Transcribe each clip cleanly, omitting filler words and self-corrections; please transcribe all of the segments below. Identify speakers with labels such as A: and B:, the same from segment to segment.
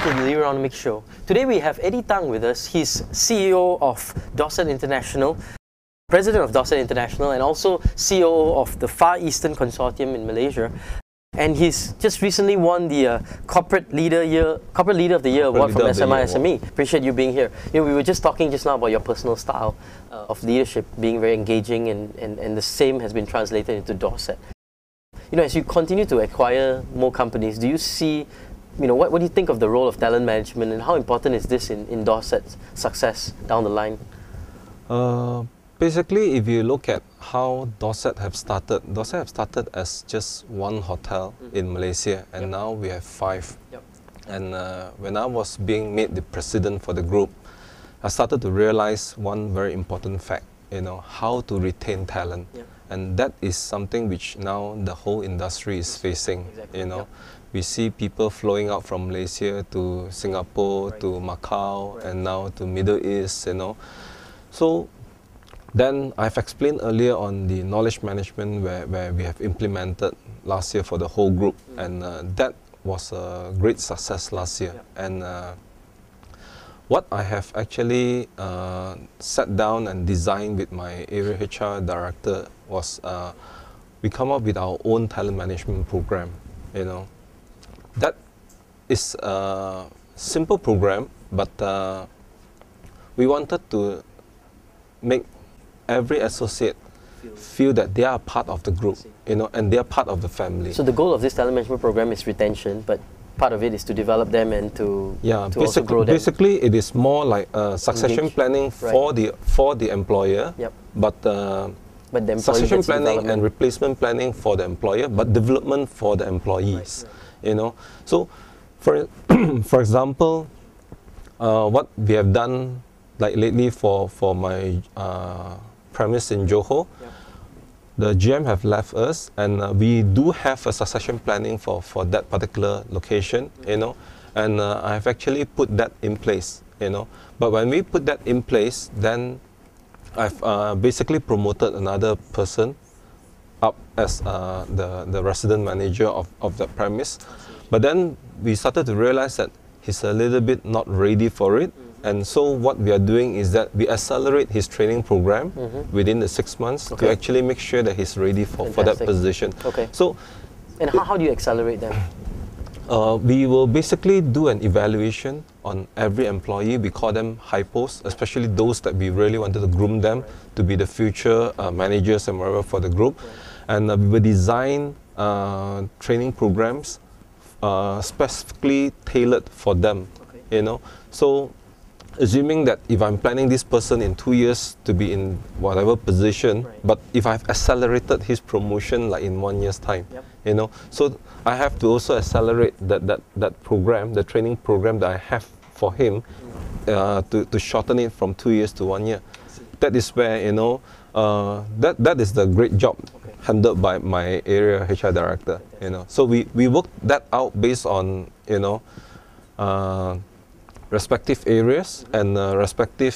A: to the Leaderonomics show. Today we have Tang with us. He's CEO of Dorsett International, President of Dorsett International, and also COO of the Far Eastern Consortium in Malaysia. And he's just recently won the Corporate Leader of the Year award from SME. Appreciate you being here. You know, we were just talking just now about your personal style of leadership being very engaging, and the same has been translated into Dorsett. You know, as you continue to acquire more companies, do you see, you know, what do you think of the role of talent management, and how important is this in Dorsett's success down the line?
B: Basically, if you look at how Dorsett have started as just one hotel in Malaysia, and now we have 5. And when I was being made the president for the group, I started to realize one very important fact, you know, how to retain talent. And that is something which now the whole industry is facing, you know. We see people flowing out from Malaysia to Singapore, to Macau, and now to Middle East, you know. So then I've explained earlier on the knowledge management where we have implemented last year for the whole group, and that was a great success last year. And what I have actually sat down and designed with my area HR director was we come up with our own talent management program, you know. That is a simple program, but we wanted to make every associate feel that they are part of the group, you know, and they are part of the family.
A: So the goal of this talent management program is retention, but part of it is to develop them and to also grow them.
B: Basically, it is more like succession planning for the employer, but succession planning and replacement planning for the employer, but development for the employees. You know, so for example, what we have done like lately for my premise in Johor, the GM have left us, and we do have a succession planning for that particular location, you know, and I have actually put that in place, you know. But when we put that in place, then I've basically promoted another person up as the resident manager of that premise. But then we started to realize that he's a little bit not ready for it. And so what we are doing is that we accelerate his training program within the 6 months to actually make sure that he's ready for that position. So,
A: and how do you accelerate them?
B: We will basically do an evaluation on every employee. We call them hypos, especially those that we really wanted to groom them to be the future managers and whatever for the group. And we will design training programs specifically tailored for them, you know. So assuming that if I'm planning this person in 2 years to be in whatever position, but if I've accelerated his promotion like in 1 year's time, you know, so I have to also accelerate that program, the training program that I have for him, to shorten it from 2 years to 1 year. That is where, you know, that is the great job handled by my area HR director, you know. So we worked that out based on, you know, respective areas and respective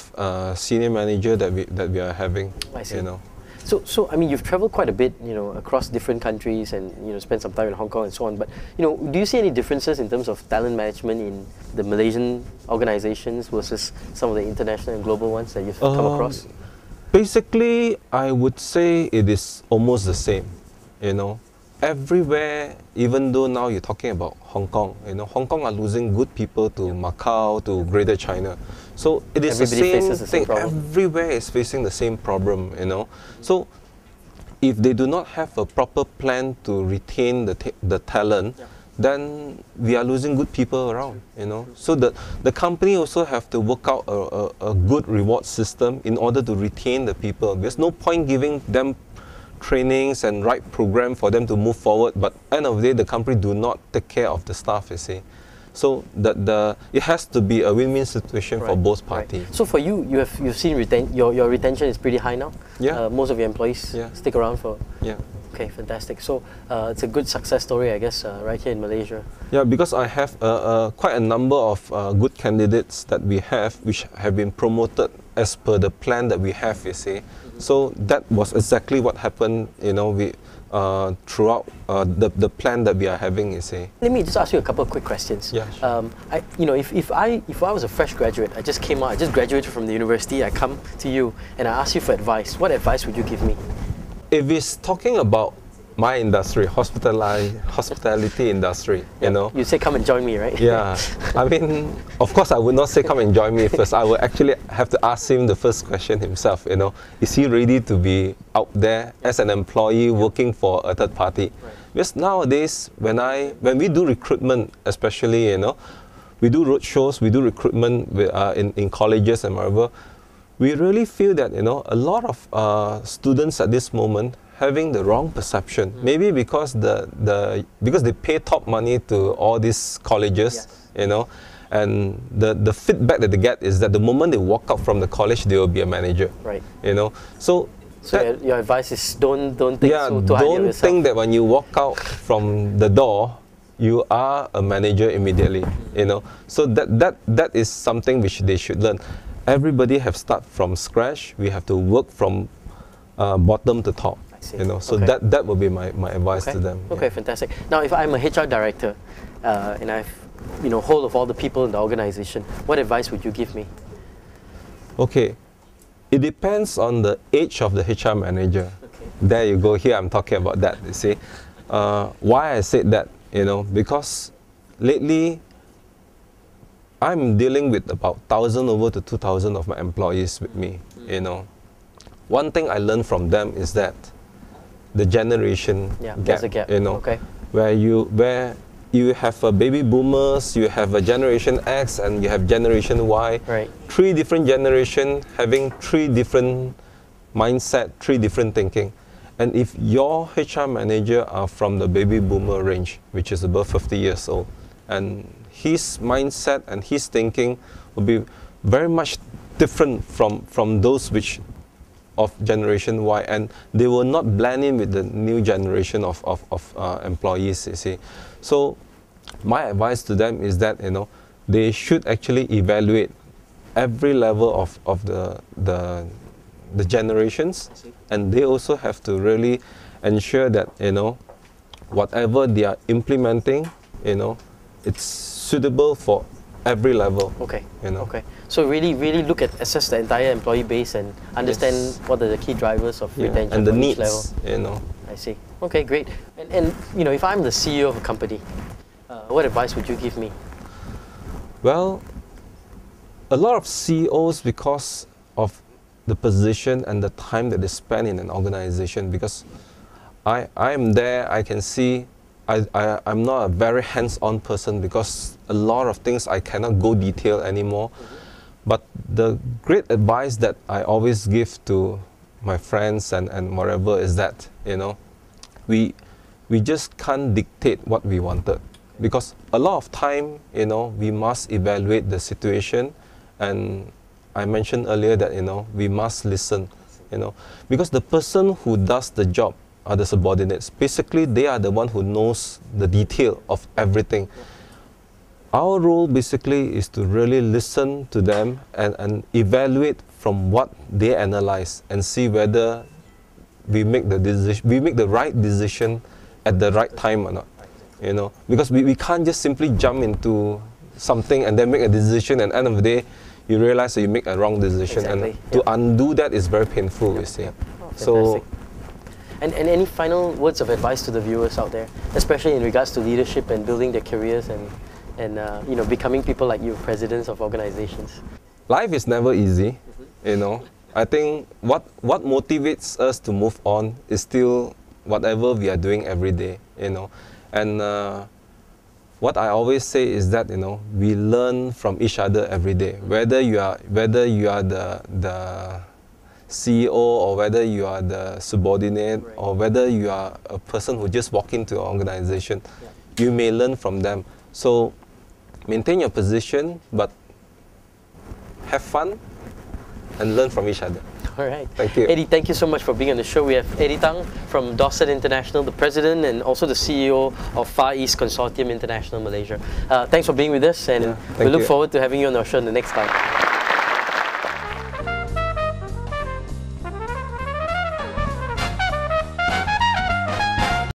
B: senior manager that we are having. You know.
A: So I mean, you've traveled quite a bit, you know, across different countries, and you know, spent some time in Hong Kong and so on. But you know, do you see any differences in terms of talent management in the Malaysian organizations versus some of the international and global ones that you've come across?
B: Basically, I would say it is almost the same. You know, everywhere, even though now you're talking about Hong Kong, you know, Hong Kong are losing good people to Macau, to Greater China. So it is the same thing. Everywhere is facing the same problem, you know. So if they do not have a proper plan to retain the talent, then we are losing good people around, you know. So the company also have to work out a good reward system in order to retain the people. There's no point giving them trainings and right program for them to move forward, but end of the day the company do not take care of the staff, you see. So it has to be a win-win situation for both parties.
A: So for you, you've seen your retention is pretty high now. Most of your employees stick around for. Okay, fantastic. So it's a good success story, I guess, right here in Malaysia.
B: Yeah, because I have quite a number of good candidates that we have, which have been promoted as per the plan that we have, you see. So that was exactly what happened, you know. throughout the plan that we are having, you see.
A: Let me just ask you a couple of quick questions.
B: Yeah, sure.
A: If I was a fresh graduate, I just came out, I just graduated from the university, I come to you and I ask you for advice. What advice would you give me?
B: If it's talking about my industry, hospitality industry, you know.
A: You say come and join me, right?
B: Yeah. I mean, of course I would not say come and join me first. I would actually have to ask him the first question himself, you know. Is he ready to be out there as an employee working for a third party? Right. Because nowadays, when we do recruitment, especially, you know, we do road shows, we do recruitment in colleges and wherever, we really feel that, you know, a lot of students at this moment having the wrong perception. Maybe because because they pay top money to all these colleges, yes, you know, and the feedback that they get is that the moment they walk out from the college, they will be a manager.
A: Right.
B: You know, so
A: your advice is don't think so too highly of yourself.
B: Don't think that when you walk out from the door, you are a manager immediately. You know, so that is something which they should learn. Everybody have start from scratch. We have to work from bottom to top. You know, so
A: okay,
B: that would be my advice to them.
A: Okay, yeah, fantastic. Now, if I'm a HR director and I've hold of all the people in the organization, what advice would you give me?
B: Okay, it depends on the age of the HR manager. Okay. There you go. Here I'm talking about that. You see, why I said that, you know, because lately I'm dealing with about 1,000 over to 2,000 of my employees with me. You know, one thing I learned from them is that the generation gap, you know, where you have a baby boomers, you have a generation X, and you have generation Y.
A: Right.
B: 3 different generations having 3 different mindset, 3 different thinking. And if your HR manager are from the baby boomer range, which is above 50 years old, and his mindset and his thinking will be very much different from those which of generation Y, and they will not blend in with the new generation of employees, you see. So my advice to them is that, you know, they should actually evaluate every level of the generations, and they also have to really ensure that, you know, whatever they are implementing, you know, it's suitable for every level.
A: Okay.
B: You know.
A: Okay. So really assess the entire employee base and understand, yes, what are the key drivers of retention
B: and the
A: for
B: needs,
A: each level.
B: you know.
A: I see. Okay, great. And you know, if I'm the CEO of a company, what advice would you give me?
B: Well, a lot of CEOs, because of the position and the time that they spend in an organization, because I am there, I can see. I'm not a very hands-on person because a lot of things I cannot go detail anymore. Mm-hmm. But the great advice that I always give to my friends and whatever is that, you know, we just can't dictate what we wanted, because a lot of time, you know, we must evaluate the situation, and I mentioned earlier that, you know, we must listen, you know, because the person who does the job are the subordinates. Basically, they are the one who knows the detail of everything. Our role basically is to really listen to them and evaluate from what they analyze and see whether we make the right decision at the right time or not. You know, because we can't just simply jump into something and then make a decision, and at the end of the day, you realize that you make a wrong decision. Exactly. And to undo that is very painful, you see.
A: Oh, so. And any final words of advice to the viewers out there, especially in regards to leadership and building their careers and you know, becoming people like you, presidents of organizations?
B: Life is never easy, you know. I think what motivates us to move on is still whatever we are doing every day, you know. And what I always say is that, you know, we learn from each other every day. Whether you are the CEO, or whether you are the subordinate, right, or whether you are a person who just walk into an organization, you may learn from them. So maintain your position, but have fun and learn from each other.
A: All right.
B: Thank you.
A: Eddie, thank you so much for being on the show. We have Eddie Tang from Dorsett International, the president and also the CEO of Far East Consortium International Malaysia. Thanks for being with us, and we look forward to having you on our show the next time.